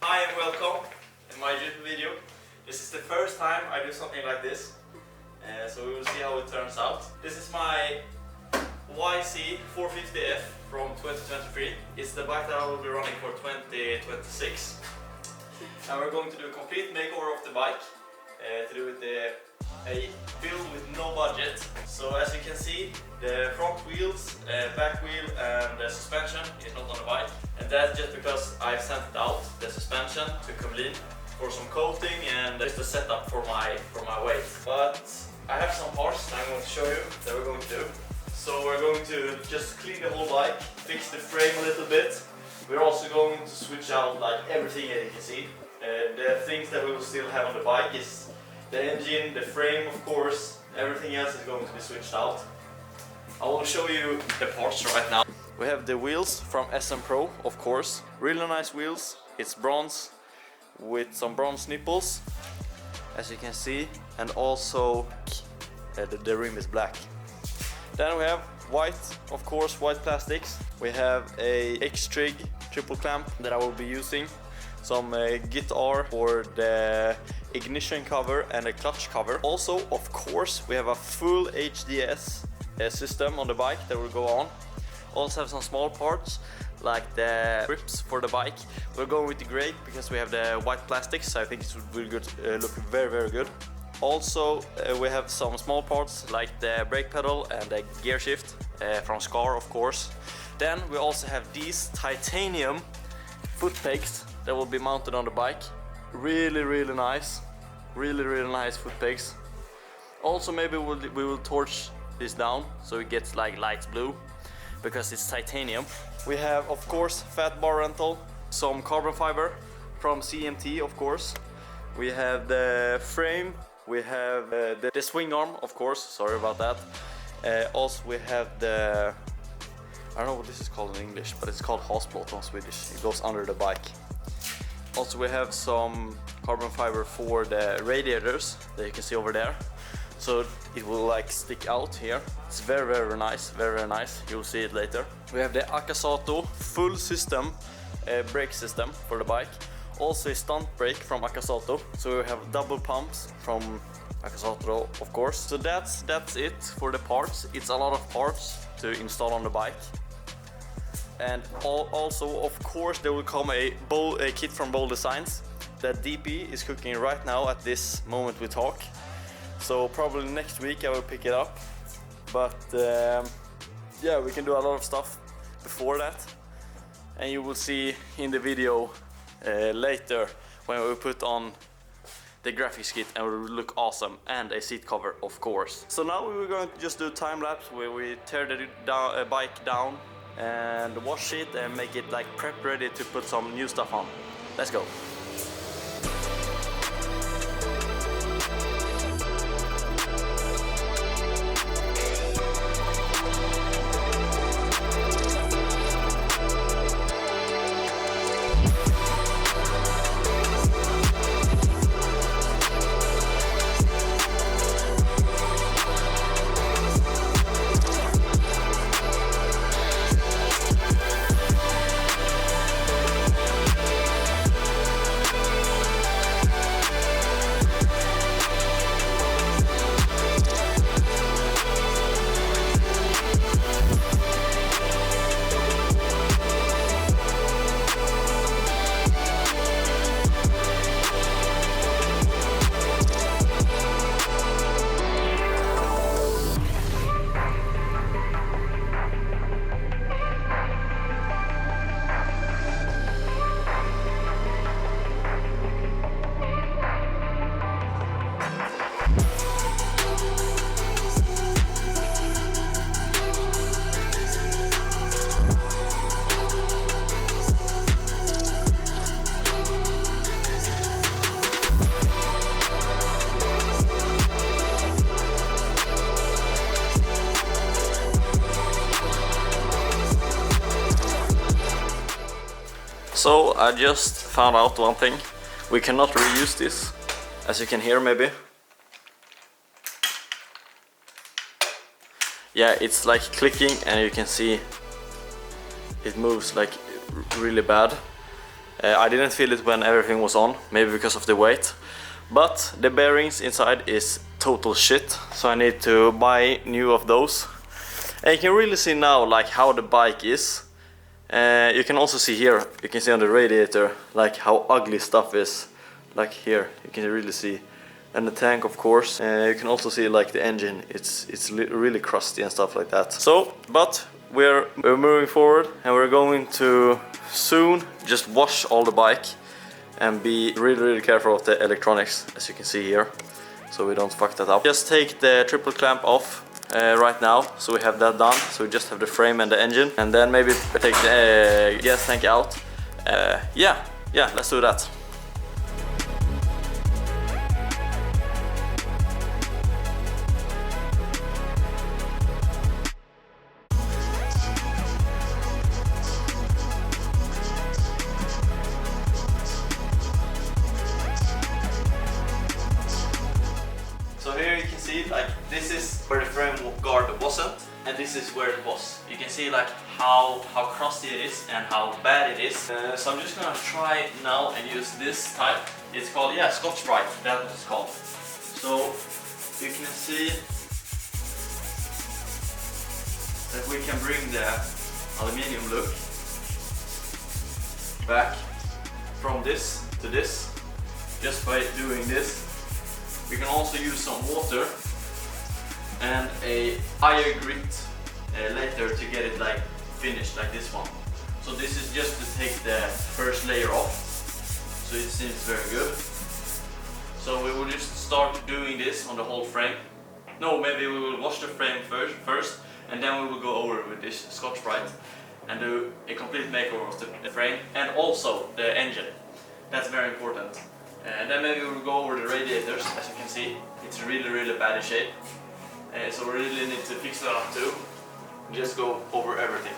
Hi and welcome in my YouTube video. This is the first time I do something like this, so we will see how it turns out. This is my YC 450F from 2023. It's the bike that I will be running for 2026. And we're going to do a complete makeover of the bike, to do with a build with no budget. So as you can see, the front wheels, back wheel and the suspension is not on the bike. And that's just because I sent out the suspension to Kumlin for some coating and just a setup for my weight. But I have some parts that I'm going to show you that we're going to do. So we're going to just clean the whole bike, fix the frame a little bit. We're also going to switch out like everything that you can see. The things that we will still have on the bike is the engine, the frame of course, everything else is going to be switched out. I will show you the parts right now. We have the wheels from SM Pro, of course. Really nice wheels. It's bronze with some bronze nipples, as you can see, and also the rim is black. Then we have white, of course, white plastics. We have a X-Trig triple clamp that I will be using. Some guitar for the ignition cover and a clutch cover. Also, of course, we have a full HDS system on the bike that will go on. Also have some small parts like the grips for the bike. We're going with the grey because we have the white plastics, so I think it will look very good. Also we have some small parts like the brake pedal and the gear shift from Scar, of course. Then we also have these titanium foot pegs that will be mounted on the bike. Really nice. Really nice foot pegs. Also maybe we will torch this down so it gets like light blue because it's titanium. We have, of course, fat bar rental, some carbon fiber from CMT, of course. We have the frame, we have the swing arm, of course, sorry about that. Also we have the, I don't know what this is called in English, but it's called hasplåt on Swedish. It goes under the bike. Also we have some carbon fiber for the radiators that you can see over there. So it will like stick out here. It's very nice, very nice. You'll see it later. We have the Akasato full system brake system for the bike. Also a stunt brake from Akasato. So we have double pumps from Akasato, of course. So that's it for the parts. It's a lot of parts to install on the bike. And also, of course, there will come a kit from Bold Designs that DP is cooking right now at this moment we talk. So probably next week I will pick it up. But yeah, we can do a lot of stuff before that. And you will see in the video later when we put on the graphics kit and it will look awesome, and a seat cover, of course. So now we're going to just do time lapse where we tear the bike down and wash it and make it like prep ready to put some new stuff on. Let's go. So I just found out one thing. We cannot reuse this, as you can hear maybe. Yeah, it's like clicking and you can see it moves like really bad. I didn't feel it when everything was on, maybe because of the weight. But the bearings inside is total shit, so I need to buy new of those. And you can really see now like how the bike is. You can also see here, you can see on the radiator like how ugly stuff is. Like here, you can really see. And the tank, of course. You can also see like the engine, it's really crusty and stuff like that. So, but we're moving forward, and we're going to soon just wash all the bike and be really careful of the electronics, as you can see here, so we don't fuck that up. Just take the triple clamp off right now, so we have that done. So we just have the frame and the engine, and then maybe take the gas tank out. Yeah, let's do that. So here you can see like this is where the frame guard wasn't, and this is where it was. You can see like how crusty it is and how bad it is. So I'm just gonna try now and use this type. It's called, yeah, Scotch-Brite, that's what it's called. So you can see that we can bring the aluminium look back from this to this just by doing this. We can also use some water and a higher grit later to get it like finished like this one. So this is just to take the first layer off, so it seems very good. So we will just start doing this on the whole frame. No, maybe we will wash the frame first, and then we will go over with this Scotch-Brite and do a complete makeover of the frame and also the engine. That's very important. And then maybe we'll go over the radiators. As you can see, it's really bad in shape. So we really need to fix that up too. Just go over everything.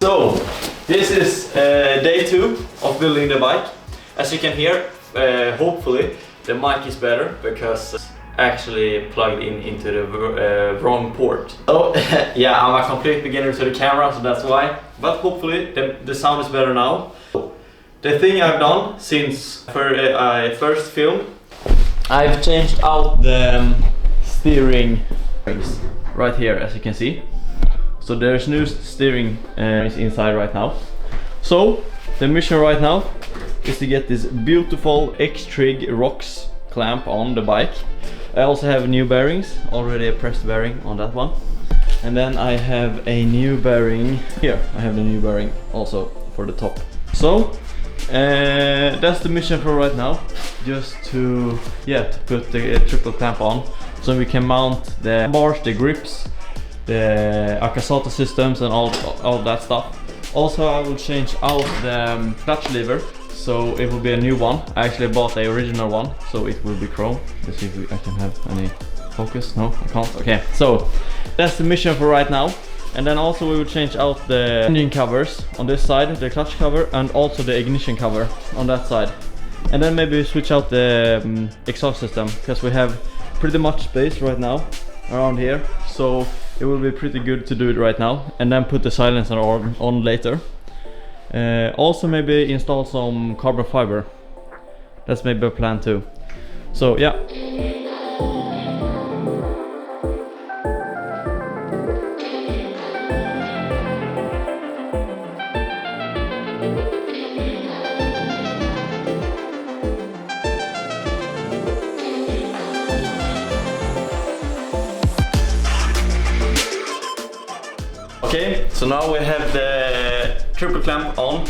So, this is day 2 of building the bike. As you can hear, hopefully the mic is better because it's actually plugged into the wrong port. So, yeah, I'm a complete beginner to the camera, so that's why. But hopefully the sound is better now. The thing I've done since I first filmed, I've changed out the steering rings right here, as you can see. So there's new steering is inside right now. So the mission right now is to get this beautiful X-Trig rocks clamp on the bike. I also have new bearings, already a pressed bearing on that one. And then I have a new bearing here. I have the new bearing also for the top. So that's the mission for right now. Just to put the triple clamp on, so we can mount the bars, the grips, the Akasata systems and all that stuff. Also, I will change out the clutch lever, so it will be a new one. I actually bought the original one, so it will be chrome. Let's see if I can have any focus. No, I can't. Okay, so that's the mission for right now. And then also we will change out the engine covers on this side, the clutch cover, and also the ignition cover on that side. And then maybe switch out the exhaust system, because we have pretty much space right now around here. So it will be pretty good to do it right now, and then put the silencer on later. Also maybe install some carbon fiber. That's maybe a plan too. So yeah. Okay, so now we have the triple clamp on,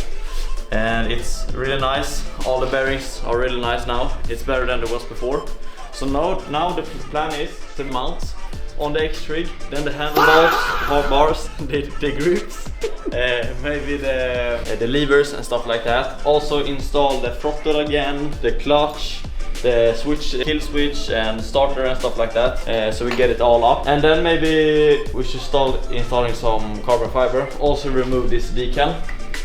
and it's really nice. All the bearings are really nice now. It's better than it was before. So now the plan is to mount on the X-rig, then the handlebars, bars, the grips, maybe the levers and stuff like that. Also install the throttle again, the clutch, the switch, kill switch and starter and stuff like that, so we get it all up. And then maybe we should start installing some carbon fiber. Also remove this decal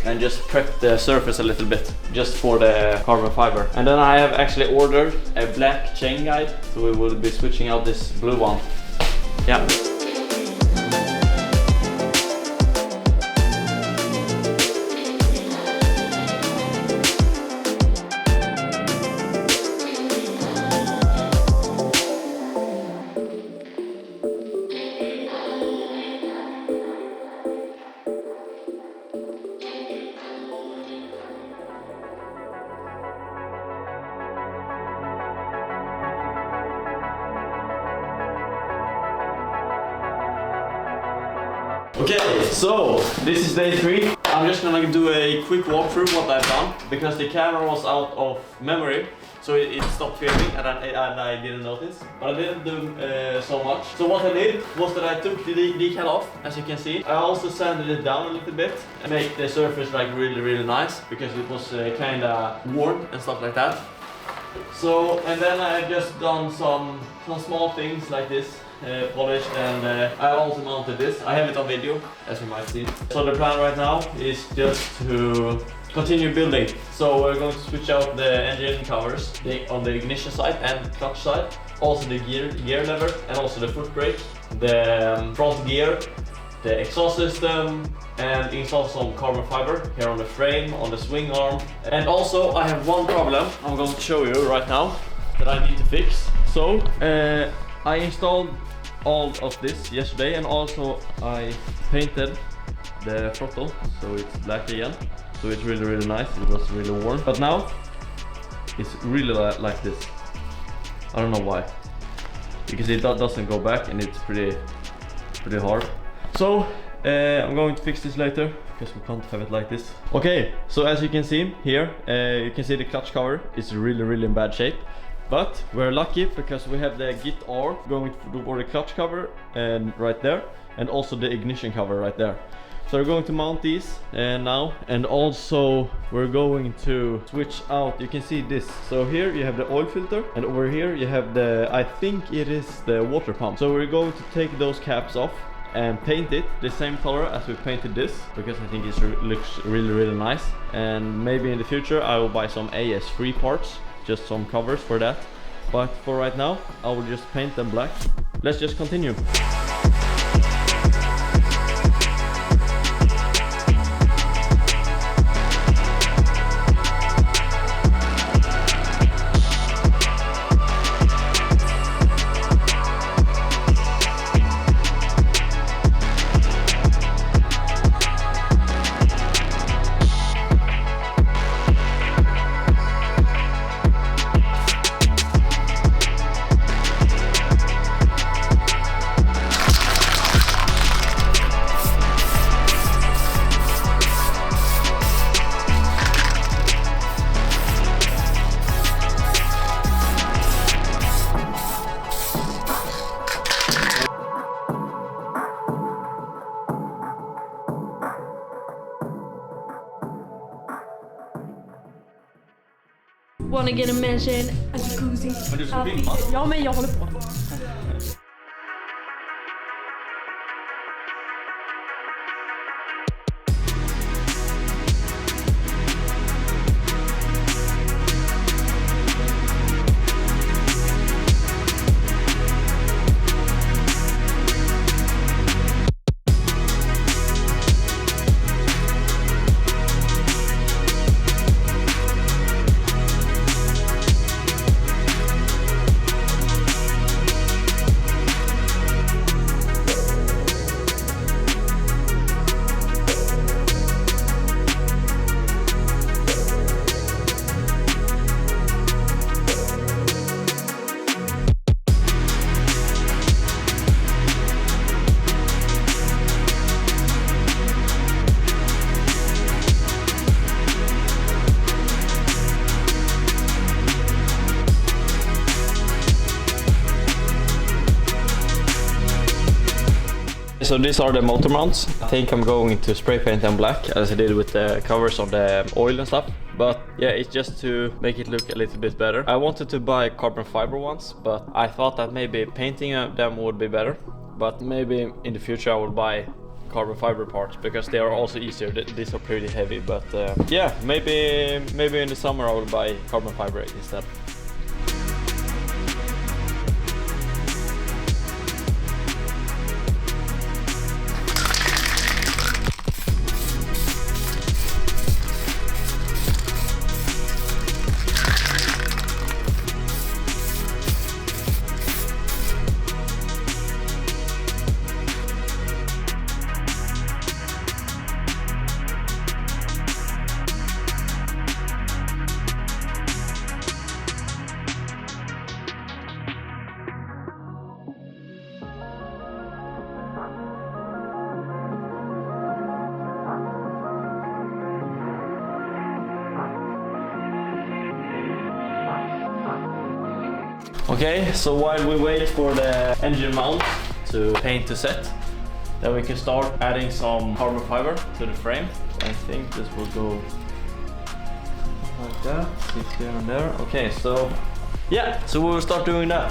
and just prep the surface a little bit just for the carbon fiber. And then I have actually ordered a black chain guide, so we will be switching out this blue one. Yeah. Okay, so this is day 3. I'm just gonna do a quick walkthrough what I've done, because the camera was out of memory, so it stopped filming and I didn't notice. But I didn't do so much. So what I did was that I took the decal off, as you can see. I also sanded it down a little bit and make the surface like really nice, because it was kinda worn and stuff like that. So, and then I've just done some small things like this. Polished, and I also mounted this. I have it on video, as you might see. So the plan right now is just to continue building. So we're going to switch out the engine covers on the ignition side and clutch side. Also the gear lever and also the foot brake, the front gear, the exhaust system, and install some carbon fiber here on the frame, on the swing arm. And also I have one problem I'm going to show you right now that I need to fix. So I installed all of this yesterday, and also I painted the throttle so it's black again, so it's really nice. It was really worn, but now it's really like this. I don't know why, because it doesn't go back and it's pretty hard. So I'm going to fix this later, because we can't have it like this. Okay, so as you can see here, you can see the clutch cover is really in bad shape. But we're lucky because we have the Git R going for the clutch cover and right there, and also the ignition cover right there. So we're going to mount these now, and also we're going to switch out. You can see this. So here you have the oil filter, and over here you have the, I think it is the water pump. So we're going to take those caps off and paint it the same color as we painted this, because I think it looks really nice. And maybe in the future I will buy some AS3 parts, just some covers for that. But for right now, I will just paint them black. Let's just continue. Wanna get a mansion, a jacuzzi. Men du ska filma? Ja, men jag håller på. So these are the motor mounts. I think I'm going to spray paint them black as I did with the covers on the oil and stuff. But yeah, it's just to make it look a little bit better. I wanted to buy carbon fiber ones, but I thought that maybe painting them would be better. But maybe in the future I will buy carbon fiber parts because they are also easier. These are pretty heavy, but yeah, maybe in the summer I will buy carbon fiber instead. Okay, so while we wait for the engine mount to paint to set, then we can start adding some carbon fiber to the frame. I think this will go like that, sit here and there. Okay, so yeah, so we will start doing that.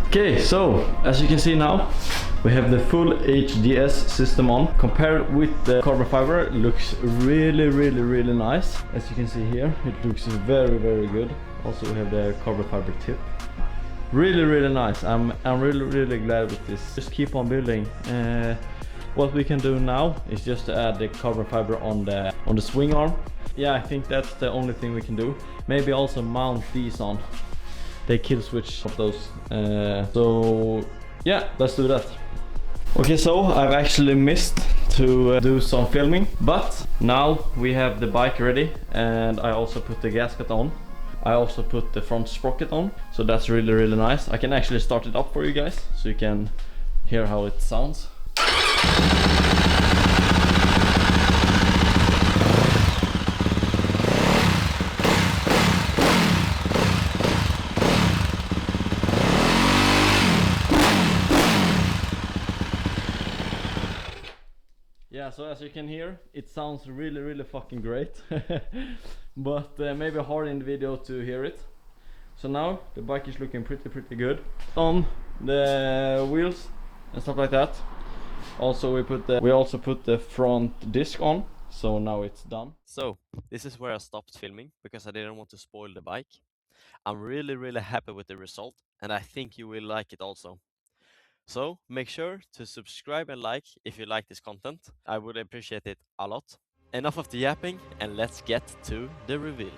Okay, so as you can see now, we have the full HDS system on. Compared with the carbon fiber, it looks really nice. As you can see here, it looks very good. Also, we have the carbon fiber tip. Really nice. I'm really glad with this. Just keep on building. What we can do now is just to add the carbon fiber on the swing arm. Yeah, I think that's the only thing we can do. Maybe also mount these on. They kill switch of those. So yeah, let's do that. Okay, so I've actually missed to do some filming, but now we have the bike ready, and I also put the gasket on. I also put the front sprocket on, so that's really nice. I can actually start it up for you guys so you can hear how it sounds. Yeah, so as you can hear, it sounds really fucking great. But maybe hard in the video to hear it. So now the bike is looking pretty good. On the wheels and stuff like that. Also we also put the front disc on. So now it's done. So this is where I stopped filming because I didn't want to spoil the bike. I'm really happy with the result, and I think you will like it also. So make sure to subscribe and like if you like this content. I would appreciate it a lot. Enough of the yapping, and let's get to the reveal.